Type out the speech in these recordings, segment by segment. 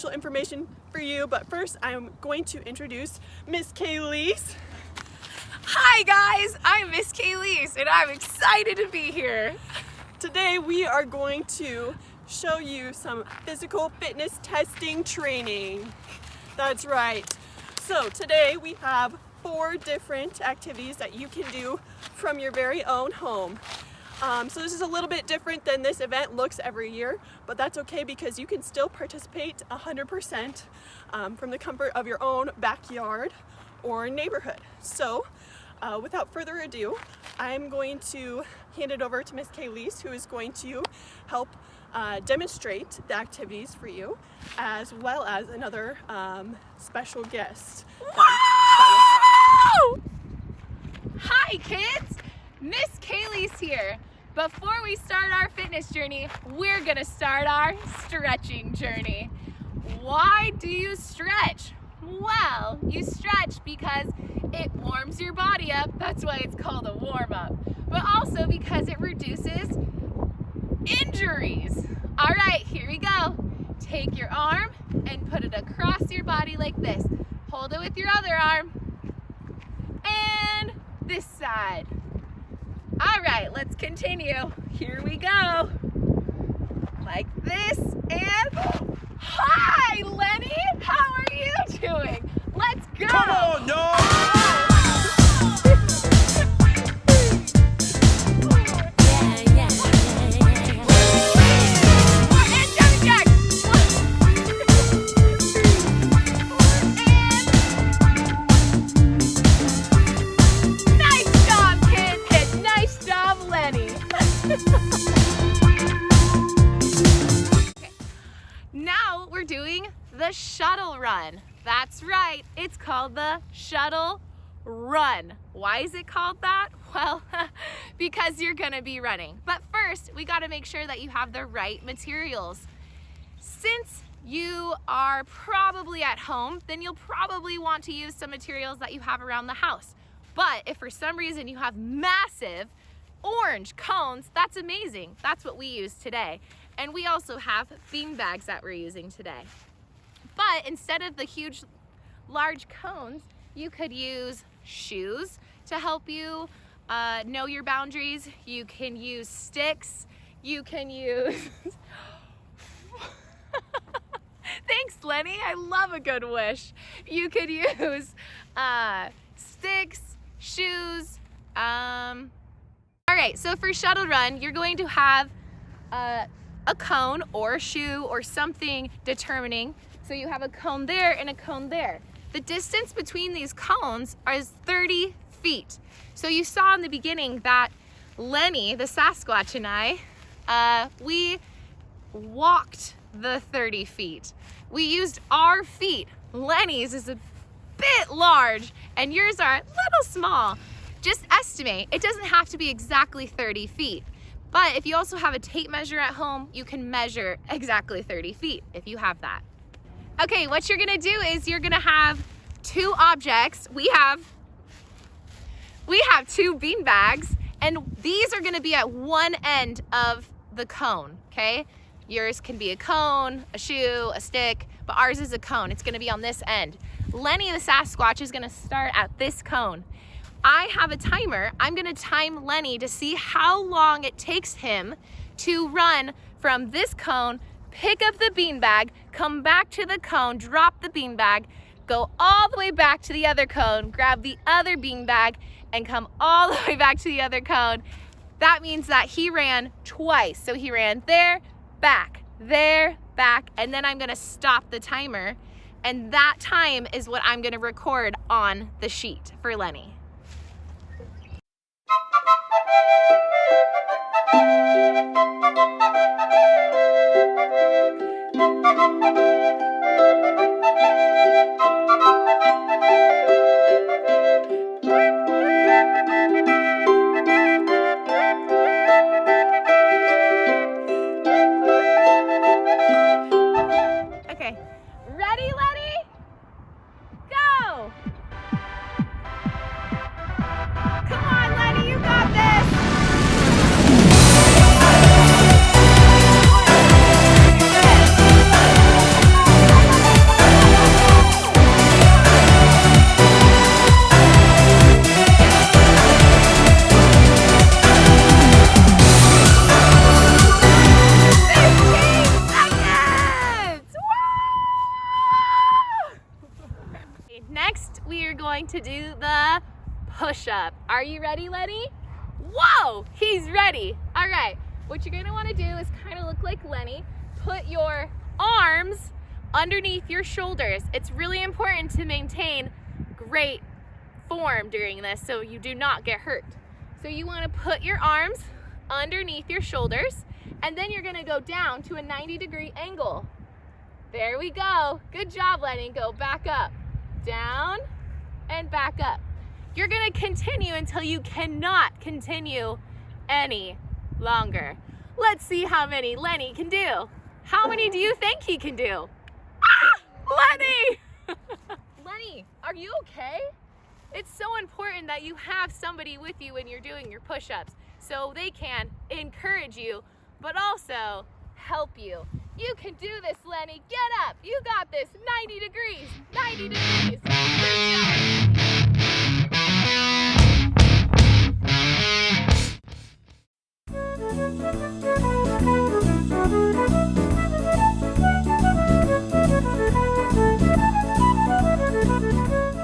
special information for you, but first I'm going to introduce Miss Kayleese. Hi guys, I'm Miss Kayleese and I'm excited to be here. Today we are going to show you some physical fitness testing training. That's right. So today we have 4 different activities that you can do from your very own home. So this is a little bit different than this event looks every year, but that's okay because you can still participate 100% from the comfort of your own backyard or neighborhood. So without further ado, I'm going to hand it over to Miss Kayleese, who is going to help demonstrate the activities for you, as well as another special guest. Hi kids, Miss Kayleese here. Before we start our fitness journey, we're gonna start our stretching journey. Why do you stretch? Well, you stretch because it warms your body up. That's why it's called a warm-up. But also because it reduces injuries. All right, here we go. Take your arm and put it across your body like this. Hold it with your other arm. And this side. All right, let's continue. Here we go. Like this and hi, Lenny. How are you doing? Let's go. Come on, y'all. Now we're doing the shuttle run. That's right, it's called the shuttle run. Why is it called that? Well, because you're gonna be running. But first, we gotta make sure that you have the right materials. Since you are probably at home, then you'll probably want to use some materials that you have around the house. But if for some reason you have massive orange cones, that's amazing. That's what we use today. And we also have bean bags that we're using today. But instead of the huge, large cones, you could use shoes to help you know your boundaries. You can use sticks. You can use... Thanks, Lenny. I love a good wish. You could use sticks, shoes. All right, so for shuttle run, you're going to have a cone or a shoe or something determining. So you have a cone there and a cone there. The distance between these cones is 30 feet. So you saw in the beginning that Lenny, the Sasquatch, and I, we walked the 30 feet. We used our feet. Lenny's is a bit large and yours are a little small. Just estimate. It doesn't have to be exactly 30 feet. But if you also have a tape measure at home, you can measure exactly 30 feet if you have that. Okay, what you're gonna do is you're gonna have 2 objects. We have 2 bean bags, and these are gonna be at one end of the cone, okay? Yours can be a cone, a shoe, a stick, but ours is a cone. It's gonna be on this end. Lenny the Sasquatch is gonna start at this cone. I have a timer. I'm gonna time Lenny to see how long it takes him to run from this cone, pick up the beanbag, come back to the cone, drop the beanbag, go all the way back to the other cone, grab the other beanbag, and come all the way back to the other cone. That means that he ran twice. So he ran there, back, and then I'm gonna stop the timer. And that time is what I'm gonna record on the sheet for Lenny. Okay, ready, Lenny? Go! Come on, Lenny, you got this! going to do the push-up. Are you ready, Lenny? Whoa, he's ready. All right, what you're gonna wanna do is kind of look like Lenny. Put your arms underneath your shoulders. It's really important to maintain great form during this so you do not get hurt. So you wanna put your arms underneath your shoulders, and then you're gonna go down to a 90-degree angle. There we go. Good job, Lenny. Go back up, down, and back up. You're gonna continue until you cannot continue any longer. Let's see how many Lenny can do. How many do you think he can do? Ah, Lenny! Lenny, are you okay? It's so important that you have somebody with you when you're doing your push-ups so they can encourage you, but also help you. You can do this, Lenny. Get up. You got this. 90 degrees. 90 degrees. Good job.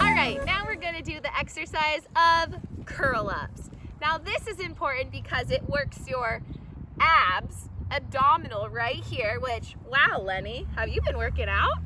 All right, now we're going to do the exercise of curl-ups. Now this is important because it works your abs, abdominal right here, which, wow, Lenny, have you been working out?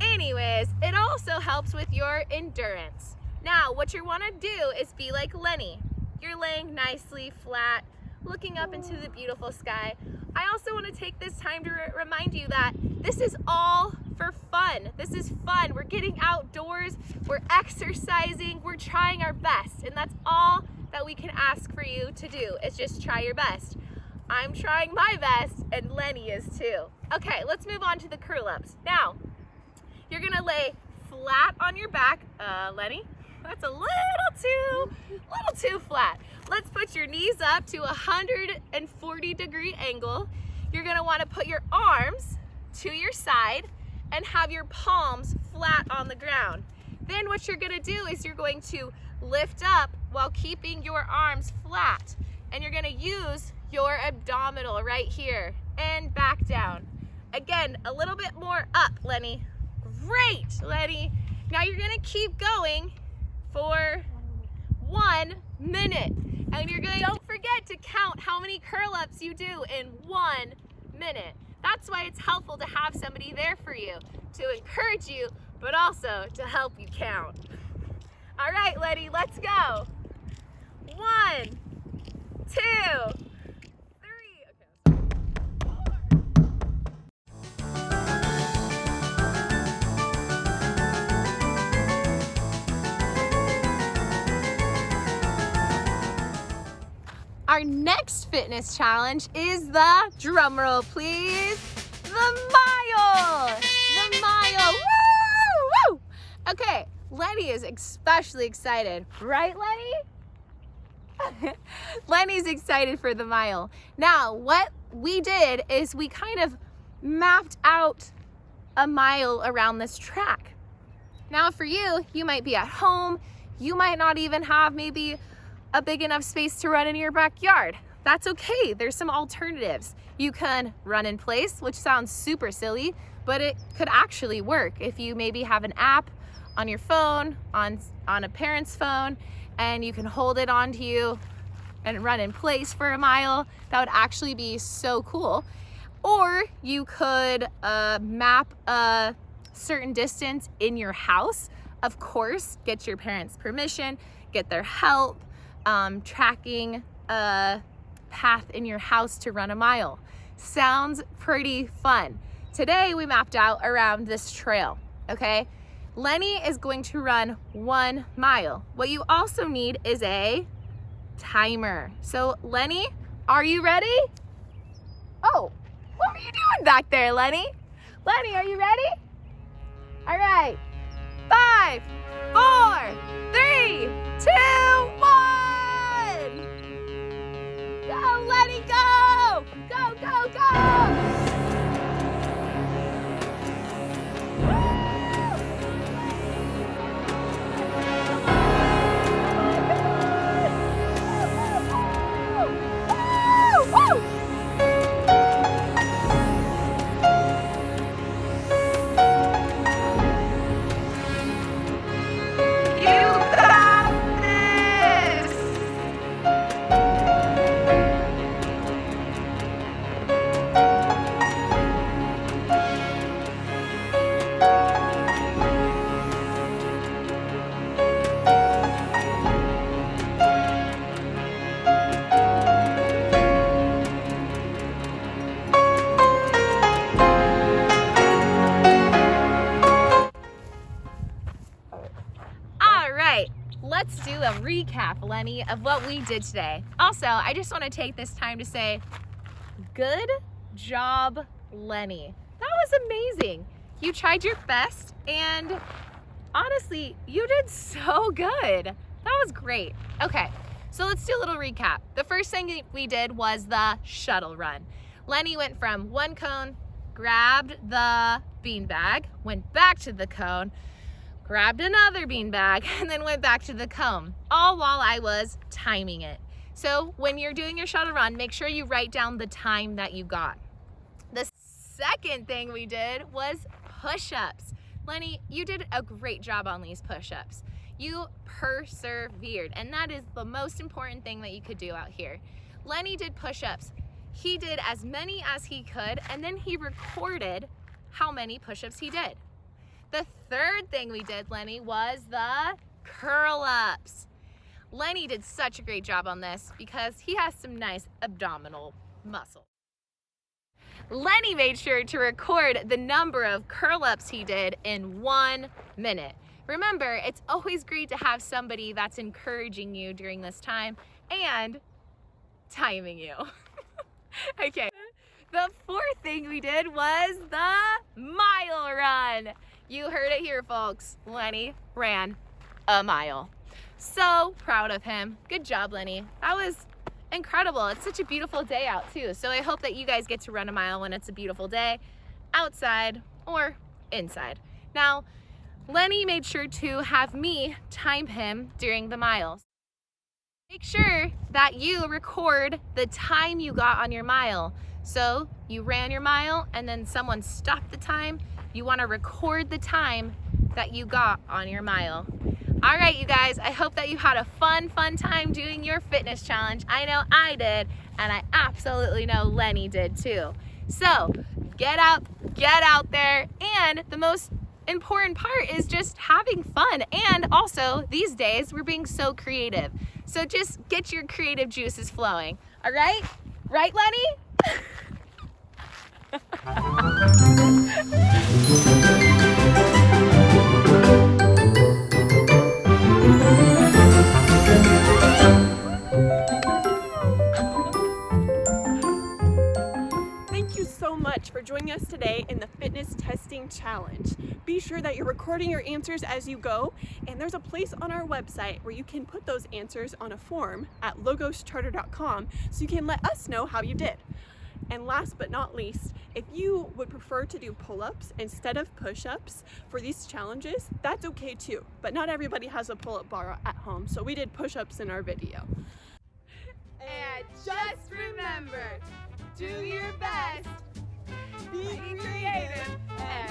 Anyways, it also helps with your endurance. Now, what you want to do is be like Lenny. You're laying nicely flat, looking up into the beautiful sky. I also want to take this time to remind you that this is all for fun. This is fun. We're getting outdoors, we're exercising, we're trying our best, and that's all that we can ask for you to do, is just try your best. I'm trying my best, and Lenny is too. Okay, let's move on to the curl-ups. Now, you're gonna lay flat on your back. Lenny, that's a little too flat. Let's put your knees up to a 140-degree angle. You're gonna wanna put your arms to your side and have your palms flat on the ground. Then what you're gonna do is you're going to lift up while keeping your arms flat, and you're gonna use your abdominal right here and back down. Again, a little bit more up, Lenny. Great, Lenny. Now you're gonna keep going for 1 minute. And you're going, don't forget to count how many curl-ups you do in 1 minute. That's why it's helpful to have somebody there for you, to encourage you, but also to help you count. All right, Lenny, let's go. 1, 2, 3, okay, 4. Our next fitness challenge is the, drum roll please, the mile. The mile, woo, woo. Okay, Lenny is especially excited, right, Lenny? Lenny's excited for the mile. Now, what we did is we kind of mapped out a mile around this track. Now for you, you might be at home, you might not even have maybe a big enough space to run in your backyard. That's okay, there's some alternatives. You can run in place, which sounds super silly, but it could actually work if you maybe have an app on your phone, on a parent's phone, and you can hold it onto you and run in place for a mile. That would actually be so cool. Or you could map a certain distance in your house. Of course, get your parents' permission, get their help, tracking a path in your house to run a mile. Sounds pretty fun. Today we mapped out around this trail, okay? Lenny is going to run 1 mile. What you also need is a timer. So Lenny, are you ready? Oh, what are you doing back there, Lenny? Lenny, are you ready? All right, 5, 4, 3, 2, 1. Go, Lenny, go! Go, go, go! let's do a recap, Lenny, of what we did today. Also, I just want to take this time to say, good job, Lenny. That was amazing. You tried your best, and honestly, you did so good. That was great. Okay, so let's do a little recap. The first thing we did was the shuttle run. Lenny went from one cone, grabbed the beanbag, went back to the cone, grabbed another beanbag, and then went back to the cone, all while I was timing it. So when you're doing your shuttle run, make sure you write down the time that you got. The second thing we did was push-ups. Lenny, you did a great job on these push-ups. You persevered, and that is the most important thing that you could do out here. Lenny did push-ups. He did as many as he could, and then he recorded how many push-ups he did. The third thing we did, Lenny, was the curl-ups. Lenny did such a great job on this because he has some nice abdominal muscle. Lenny made sure to record the number of curl-ups he did in 1 minute. Remember, it's always great to have somebody that's encouraging you during this time and timing you. Okay, the fourth thing we did was the mile run. You heard it here, folks. Lenny ran a mile. So proud of him. Good job, Lenny. That was incredible. It's such a beautiful day out too. So I hope that you guys get to run a mile when it's a beautiful day, outside or inside. Now, Lenny made sure to have me time him during the miles. Make sure that you record the time you got on your mile. So you ran your mile and then someone stopped the time. You want to record the time that you got on your mile. All right, you guys, I hope that you had a fun time doing your fitness challenge. I know I did, and I absolutely know Lenny did too. So get up, get out there, and the most important part is just having fun. And also, these days, we're being so creative. So just get your creative juices flowing, all right? Right, Lenny? Thank you so much for joining us today in the Fitness Testing Challenge. Be sure that you're recording your answers as you go, and there's a place on our website where you can put those answers on a form at logoscharter.com so you can let us know how you did. And last but not least, if you would prefer to do pull-ups instead of push-ups for these challenges, that's okay too. But not everybody has a pull-up bar at home, so we did push-ups in our video. And just remember, do your best, be creative, and